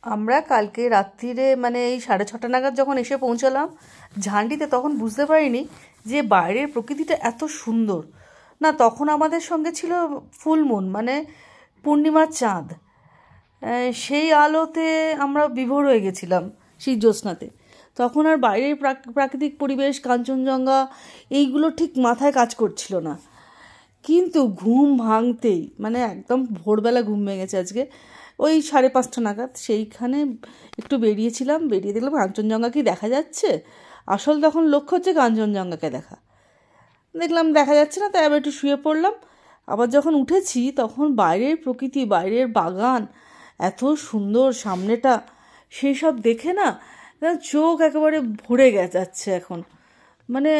আমরা কালকে রাত্রিরে মানে এই 6:30 নাগাদ যখন এসে পৌঁছালাম ঝান্ডিতে, তখন বুঝতে পারিনি যে বাইরের প্রকৃতিটা এত সুন্দর। না, তখন আমাদের সঙ্গে ছিল ফুল মুন, মানে পূর্ণিমার চাঁদ। সেই আলোতে আমরা বিভোর হয়ে গেছিলাম, সেই জ্যোৎস্নাতে। তখন আর বাইরের প্রাকৃতিক পরিবেশ, কাঞ্চনজঙ্ঘা, এইগুলো ঠিক মাথায় কাজ করছিল না। কিন্তু ঘুম ভাঙতেই, মানে একদম ভোরবেলা ঘুম ভেঙেছে আজকে, ওই 5:30 নাগাদ সেইখানে একটু বেরিয়েছিলাম, বেরিয়ে দেখলাম কাঞ্চনজঙ্ঘা কি দেখা যাচ্ছে। আসল তখন লক্ষ্য হচ্ছে কাঞ্চনজঙ্ঘাকে দেখা, দেখলাম দেখা যাচ্ছে না, তাই আবার একটু শুয়ে পড়লাম। আবার যখন উঠেছি তখন বাইরের প্রকৃতি, বাইরের বাগান এত সুন্দর সামনেটা, সেই সব দেখে না চোখ একেবারে ভরে যাচ্ছে এখন। মানে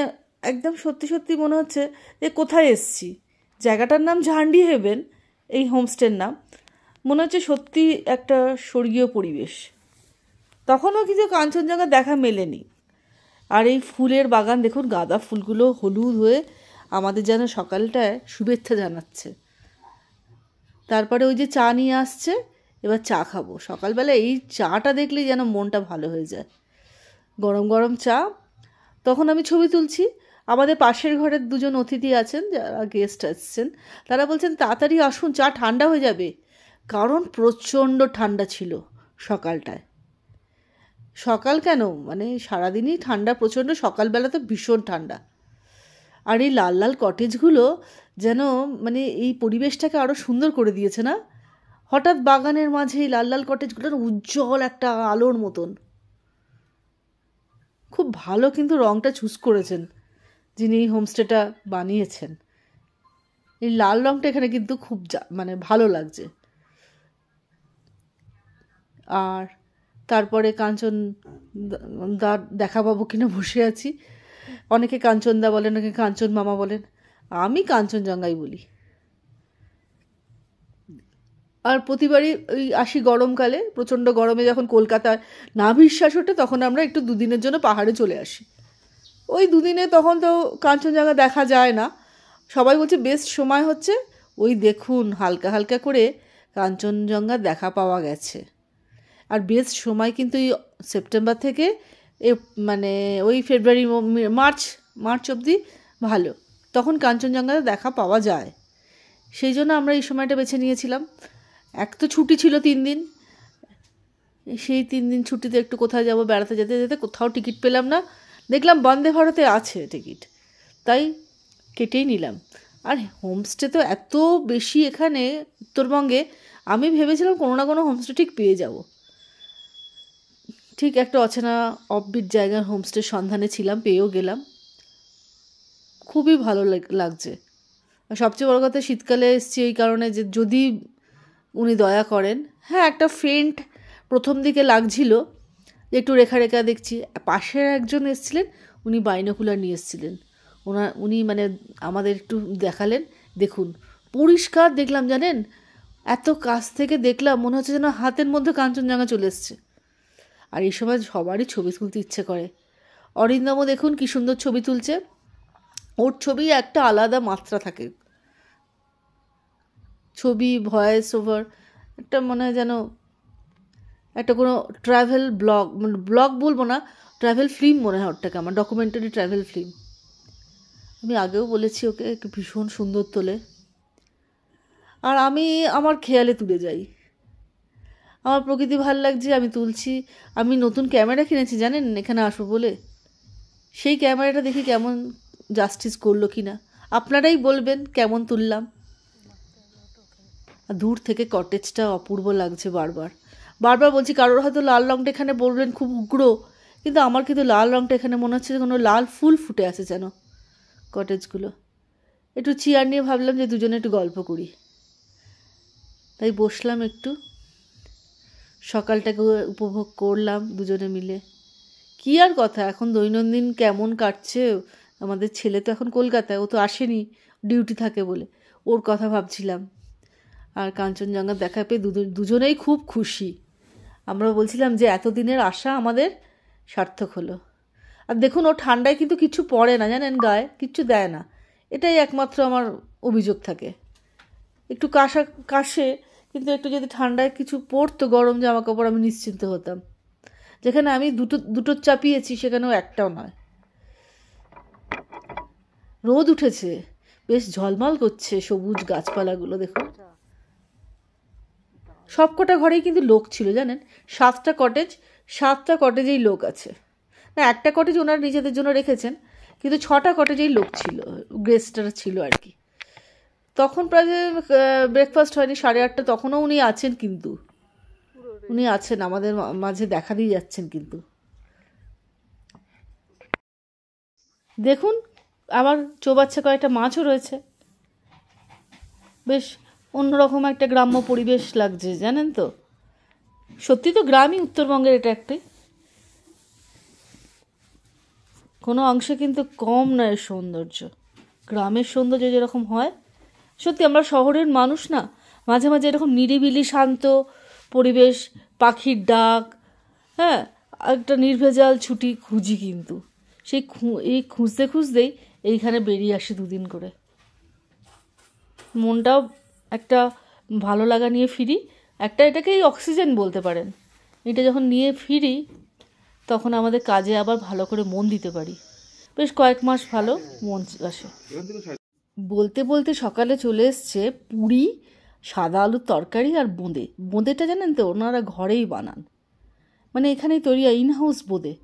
একদম সত্যি সত্যি মনে হচ্ছে যে কোথায় এসছি। জায়গাটার নাম ঝান্ডি হেভেন, এই হোমস্টের নাম। মনে হচ্ছে সত্যি একটা স্বর্গীয় পরিবেশ। তখনও কিছু কাঞ্চনজঙ্ঘা দেখা মেলেনি। আর এই ফুলের বাগান দেখুন, গাঁদা ফুলগুলো হলুদ হয়ে আমাদের যেন সকালটায় শুভেচ্ছা জানাচ্ছে। তারপরে ওই যে চা নিয়ে আসছে, এবার চা খাবো। সকালবেলা এই চাটা দেখলেই যেন মনটা ভালো হয়ে যায়, গরম গরম চা। তখন আমি ছবি তুলছি। আমাদের পাশের ঘরের দুজন অতিথি আছেন, যারা গেস্ট আসছেন, তারা বলছেন তাড়াতাড়ি আসুন, চা ঠান্ডা হয়ে যাবে। কারণ প্রচণ্ড ঠান্ডা ছিল সকালটায়। সকাল কেন, মানে সারাদিনই ঠান্ডা প্রচণ্ড, সকালবেলা তো ভীষণ ঠান্ডা। আর এই লাল লাল কটেজগুলো যেন মানে এই পরিবেশটাকে আরও সুন্দর করে দিয়েছে না। হঠাৎ বাগানের মাঝে এই লাল লাল কটেজগুলোর উজ্জ্বল একটা আলোর মতন, খুব ভালো। কিন্তু রঙটা চুজ করেছেন যিনি এই হোমস্টেটা বানিয়েছেন। এই লাল রঙটা এখানে কিন্তু খুব মানে ভালো লাগছে। আর তারপরে কাঞ্চন দা দেখা পাবো কিনা বসে আছি। অনেকে কাঞ্চনদা বলেন, অনেকে কাঞ্চন মামা বলেন, আমি কাঞ্চনজঙ্ঘাই বলি। আর প্রতিবারই ওই আসি গরমকালে, প্রচণ্ড গরমে যখন কলকাতায় নাভিশ্বাস ওঠে, তখন আমরা একটু দুদিনের জন্য পাহাড়ে চলে আসি। ওই দুদিনে তখন তো কাঞ্চনজঙ্ঘা দেখা যায় না। সবাই বলছে বেস্ট সময় হচ্ছে ওই দেখুন হালকা হালকা করে কাঞ্চনজঙ্ঘা দেখা পাওয়া গেছে। আর বেস্ট সময় কিন্তু এই সেপ্টেম্বর থেকে মানে ওই ফেব্রুয়ারি মার্চ অবধি ভালো, তখন কাঞ্চনজঙ্ঘা দেখা পাওয়া যায়। সেই জন্য আমরা এই সময়টা বেছে নিয়েছিলাম। এক তো ছুটি ছিল 3 দিন, সেই 3 দিন ছুটিতে একটু কোথায় যাব, বেড়াতে যেতে যেতে কোথাও টিকিট পেলাম না। দেখলাম বন্দে ভারতে আছে টিকিট, তাই কেটেই নিলাম। আর হোমস্টে তো এত বেশি এখানে উত্তরবঙ্গে, আমি ভেবেছিলাম কোনো না কোনো হোমস্টে ঠিক পেয়ে যাব। ঠিক একটা অচেনা অফবিট জায়গার হোমস্টের সন্ধানে ছিলাম, পেয়েও গেলাম। খুবই ভালো লাগছে। আর সবচেয়ে বড় কথা, শীতকালে এসেছি এই কারণে যে যদি উনি দয়া করেন। হ্যাঁ, একটা ফেন্ট প্রথম দিকে লাগছিল, যে একটু রেখা রেখা দেখছি। পাশের একজন এসেছিলেন, উনি বাইনোকুলার নিয়ে এসেছিলেন। উনি মানে আমাদের একটু দেখালেন, দেখুন পরিষ্কার দেখলাম, জানেন এত কাছ থেকে দেখলাম মনে হচ্ছে যেন হাতের মধ্যে কাঞ্চনজঙ্ঘা চলে এসছে। আর এই সময় সবারই ছবি তুলতে ইচ্ছে করে। অরিন্দমও দেখুন কী সুন্দর ছবি তুলছে। ওর ছবি একটা আলাদা মাত্রা থাকে, ছবি, ভয়েস ওভার, একটা মনে হয় যেন একটা কোনো ট্রাভেল ব্লগ বলবো না, ট্রাভেল ফিল্ম মনে হয় ওটাকে, আমার ডকুমেন্টারি ট্রাভেল ফিল্ম। আমি আগেও বলেছি ওকে ভীষণ সুন্দর তোলে। আর আমি আমার খেয়ালে তুলে যাই, আমার প্রকৃতি ভাল লাগছে, আমি তুলছি। আমি নতুন ক্যামেরা কিনেছি জানেন এখানে আসবো বলে। সেই ক্যামেরাটা দেখি কেমন জাস্টিস করলো কি না, আপনারাই বলবেন কেমন তুললাম। দূর থেকে কটেজটা অপূর্ব লাগছে। বারবার বারবার বলছি, কারোর হয়তো লাল রঙটা এখানে বলবেন খুব উগ্র, কিন্তু আমার কিন্তু লাল রঙটা এখানে মনে হচ্ছে কোনো লাল ফুল ফুটে আছে যেন কটেজগুলো। একটু চেয়ার নিয়ে ভাবলাম যে দুজনে একটু গল্প করি, তাই বসলাম একটু, সকালটাকে উপভোগ করলাম দুজনে মিলে। কী আর কথা, এখন দৈনন্দিন কেমন কাটছে। আমাদের ছেলে তো এখন কলকাতায়, ও তো আসেনি, ডিউটি থাকে বলে, ওর কথা ভাবছিলাম। আর কাঞ্চনজঙ্ঘা দেখা পেয়ে দুজনেই খুব খুশি। আমরা বলছিলাম যে এতদিনের আশা আমাদের সার্থক হলো। আর দেখুন ও ঠান্ডায় কিন্তু কিছু পরে না, জানেন, গায়ে কিচ্ছু দেয় না। এটাই একমাত্র আমার অভিযোগ থাকে, একটু কাশে, কিন্তু একটু যদি ঠান্ডায় কিছু পরতো গরম জামা কাপড় আমি নিশ্চিন্ত হতাম। যেখানে আমি দুটো চাপিয়েছি সেখানেও একটাও নয়। রোদ উঠেছে, বেশ ঝলমল করছে সবুজ গাছপালাগুলো দেখুন। সবকটা ঘরেই কিন্তু লোক ছিল জানেন, 7টা কটেজেই লোক আছে। না, একটা কটেজ ওনারা নিজেদের জন্য রেখেছেন, কিন্তু 6টা কটেজেই লোক ছিল, গেস্টরা ছিল আর কি। তখন প্রায় ব্রেকফাস্ট হয়নি, 8:30, তখনও উনি আছেন, কিন্তু উনি আছেন আমাদের মাঝে, দেখা দিয়ে যাচ্ছেন। কিন্তু দেখুন আবার চৌবাচ্চা কয়েকটা মাছও রয়েছে। বেশ অন্যরকম একটা গ্রাম্য পরিবেশ লাগছে জানেন তো। সত্যি তো গ্রামই উত্তরবঙ্গের এটা একটি, কোনো অংশে কিন্তু কম নয় সৌন্দর্য। গ্রামের সৌন্দর্য যেরকম হয়, সত্যি আমরা শহরের মানুষ না, মাঝে মাঝে এরকম নিরিবিলি শান্ত পরিবেশ, পাখির ডাক, হ্যাঁ, একটা নির্ভেজাল ছুটি খুঁজি। কিন্তু সেই এই খুঁজতে খুঁজতেই এইখানে বেরিয়ে আসি 2 দিন করে। মনটাও একটা ভালো লাগা নিয়ে ফিরি, এটাকেই অক্সিজেন বলতে পারেন। এটা যখন নিয়ে ফিরি তখন আমাদের কাজে আবার ভালো করে মন দিতে পারি। বেশ কয়েক মাস ভালো মন আসে। বলতে বলতে সকালে চলে এসছে পুরি, সাদা আলুর তরকারি আর বোঁদেটা জানেন তো ওনারা ঘরেই বানান, মানে এখানেই তৈরি, ইনহাউস বোঁদে।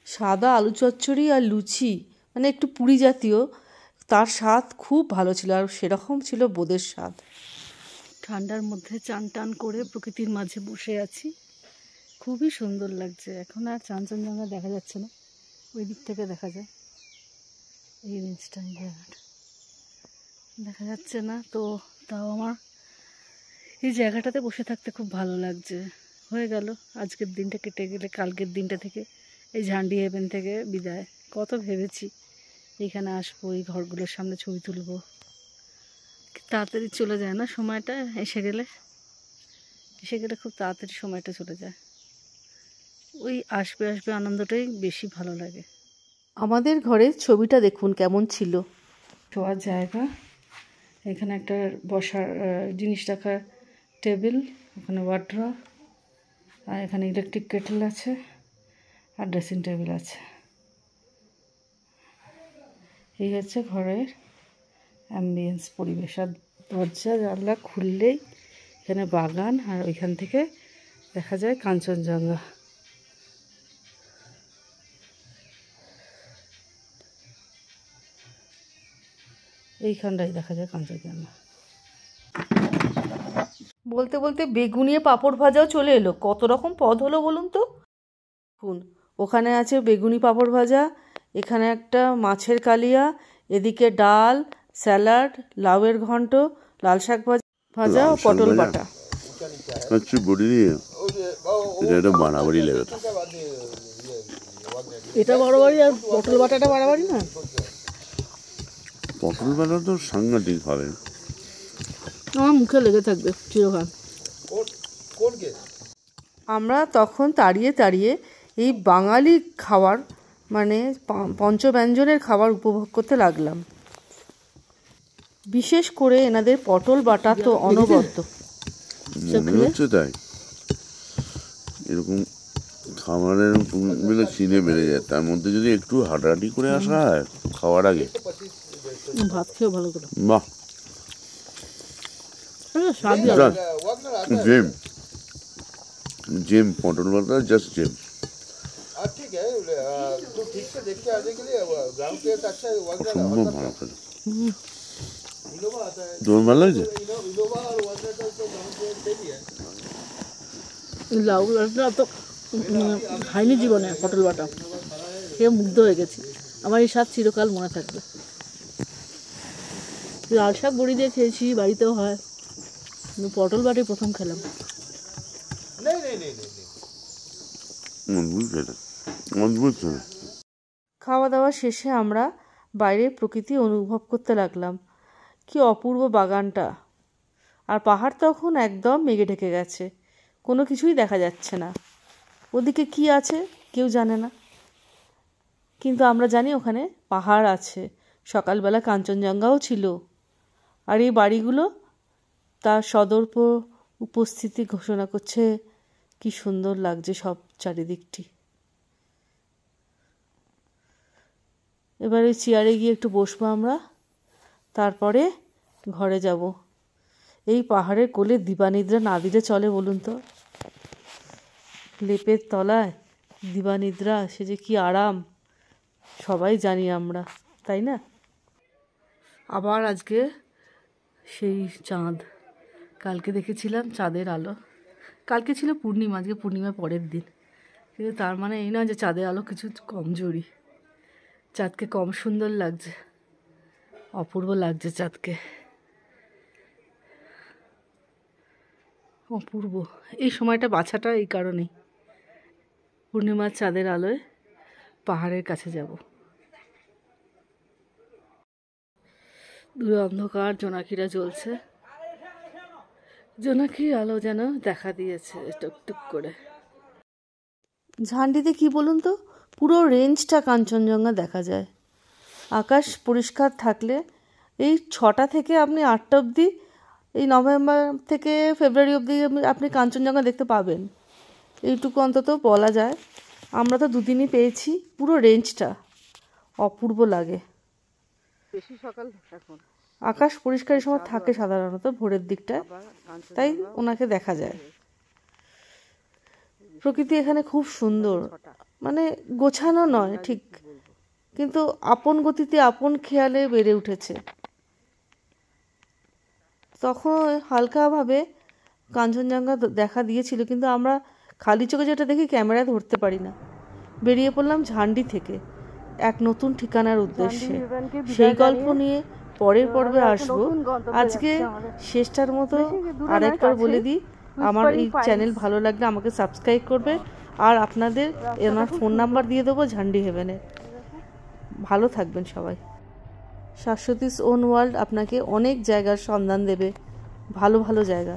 সাদা আলু চচ্চড়ি আর লুচি, মানে একটু পুরি জাতীয়, তার স্বাদ খুব ভালো ছিল, আর সেরকম ছিল বোঁদের স্বাদ। ঠান্ডার মধ্যে চান টান করে প্রকৃতির মাঝে বসে আছি, খুবই সুন্দর লাগছে। এখন আর কাঞ্চনজঙ্ঘা দেখা যাচ্ছে না, ওই দিক থেকে দেখা যায়, এই রেঞ্জটা জায়গাটা দেখা যাচ্ছে না তো। তাও আমার এই জায়গাটাতে বসে থাকতে খুব ভালো লাগছে। হয়ে গেল আজকের দিনটা কেটে গেলে, কালকের দিনটা থেকে এই ঝান্ডি হেভেন থেকে বিদায়। কত ভেবেছি এইখানে আসবো, এই ঘরগুলোর সামনে ছবি তুলবো, তাড়াতাড়ি চলে যায় না সময়টা। এসে গেলে খুব তাড়াতাড়ি সময়টা চলে যায়। ওই আসবে আনন্দটাই বেশি ভালো লাগে। আমাদের ঘরের ছবিটা দেখুন কেমন ছিল। শোয়ার জায়গা, এখানে একটা বসার জিনিস রাখার টেবিল, ওখানে ওয়ার্ড্রপ, আর এখানে ইলেকট্রিক কেটেল আছে, আর ড্রেসিং টেবিল আছে। এই হচ্ছে ঘরের অ্যাম্বিয়েন্স পরিবেশ। আর দরজা জানলা খুললেই এখানে বাগান, আর ওইখান থেকে দেখা যায় কাঞ্চনজঙ্ঘা। এইখানটাই দেখা যায় কাঞ্চনজঙ্ঘা। বলতে বলতে বেগুনিয়ে পাঁপড় ভাজাও চলে এলো। কত রকম পদ হলো বলুন তো। ওখানে আছে বেগুনি পাঁপড় ভাজা, এখানে একটা মাছের কালিয়া, এদিকে ডাল, স্যালাড, লাউয়ের ঘন্ট, লাল শাক ভাজা ও পটল বাটা। এটা বাড়াবাড়ি, আর পটল বাটাটা বাড়াবাড়ি না। পটল বাটা তো সাংঘাতিক হবে, আমার মুখে লেগে থাকবে চিরকাল। আমরা তখন তাড়িয়ে তাড়িয়ে এই বাঙালি খাবার, মানে পঞ্চব্যঞ্জনের খাবার উপভোগ করতে লাগলাম। বিশেষ করে এনাদের পটল বাটা তো অনবদ্য। মনে হচ্ছে তাই, এরকম খাবারের বেলা চিনে বেড়ে যায়, তার মধ্যে যদি একটু হাঁটাহাঁটি করে আসা হয় খাওয়ার আগে, ভাত খেয়েও ভালো করে। বাহ, জেম পটল বাটা, জাস্ট জেম। তোমার ভালো লাগছে? লাউ বাটা তো খাইনি জীবনে, পটল বাটা খেয়ে মুগ্ধ হয়ে গেছি। আমার এই স্বাদ চিরকাল মনে থাকবে। লাল শাক বড়ি দিয়ে খেয়েছি, বাড়িতেও হয়, কিন্তু পটল বাটাই প্রথম খেলাম। খাওয়া দাওয়া শেষে আমরা বাইরের প্রকৃতি অনুভব করতে লাগলাম। কি অপূর্ব বাগানটা, আর পাহাড় তখন একদম মেঘে ঢেকে গেছে, কোনো কিছুই দেখা যাচ্ছে না। ওদিকে কি আছে কেউ জানে না, কিন্তু আমরা জানি ওখানে পাহাড় আছে। সকালবেলা কাঞ্চনজঙ্ঘাও ছিল। আর এই বাড়িগুলো তার সদর্প উপস্থিতি ঘোষণা করছে। কি সুন্দর লাগছে সব চারিদিকটি। এবার ওই চেয়ারে গিয়ে একটু বসবো আমরা, তারপরে ঘরে যাব। এই পাহাড়ের কোলে দিবানিদ্রা না দিলে চলে বলুন তো? লেপের তলায় দিবানিদ্রা, সে যে কি আরাম সবাই জানি আমরা, তাই না? আবার আজকে সেই চাঁদ, কালকে দেখেছিলাম চাঁদের আলো, কালকে ছিল পূর্ণিমা, আজকে পূর্ণিমা পরের দিন, কিন্তু তার মানে এই না যে চাঁদের আলো কিছু কমজোরি। চাঁদকে কম সুন্দর লাগছে, অপূর্ব লাগছে চাঁদকে, অপূর্ব। এই সময়টা বাছাটা এই কারণেই, পূর্ণিমার চাঁদের আলোয় পাহাড়ের কাছে যাব। দূরে অন্ধকার, জোনাকিরা জ্বলছে, জোনাকির আলো যেন দেখা দিয়েছে টুকটুক করে। ঝান্ডিতে কি বলুন তো, পুরো রেঞ্জটা কাঞ্চনজঙ্ঘা দেখা যায়। আকাশ পরিষ্কার থাকলে এই 6টা থেকে আপনি 8টা অবধি, এই নভেম্বর থেকে ফেব্রুয়ারি অবধি আপনি কাঞ্চনজঙ্ঘা দেখতে পাবেন, এইটুকু অন্তত বলা যায়। আমরা তো 2 দিনই পেয়েছি, পুরো রেঞ্জটা অপূর্ব লাগে। বেশি সকাল এখন, আকাশ পরিষ্কার এই সময় থাকে সাধারণত ভোরের দিকটায়, তাই ওনাকে দেখা যায়। প্রকৃতি এখানে খুব সুন্দর, মানে গোছানো নয় ঠিক, কিন্তু আপন গতিতে আপন খেয়ালে বেড়ে উঠেছে। তখন হালকাভাবে কাঞ্চনজঙ্ঘা দেখা দিয়েছিল, কিন্তু আমরা খালি চোখে যেটা দেখি ক্যামেরায় ধরতে পারি না। বেরিয়ে পড়লাম ঝান্ডি থেকে এক নতুন ঠিকানার উদ্দেশ্যে। সেই গল্প নিয়ে পরের পর্বে আসবো। আজকে শেষটার মতো আরেকবার বলে দিই, আমার এই চ্যানেল ভালো লাগলে আমাকে সাবস্ক্রাইব করবে, আর আপনাদের আমার ফোন নাম্বার দিয়ে দেবো ঝান্ডি হেভেনের। ভালো থাকবেন সবাই। শাশ্বতীস ওন ওয়ার্ল্ড আপনাকে অনেক জায়গার সন্ধান দেবে, ভালো ভালো জায়গা।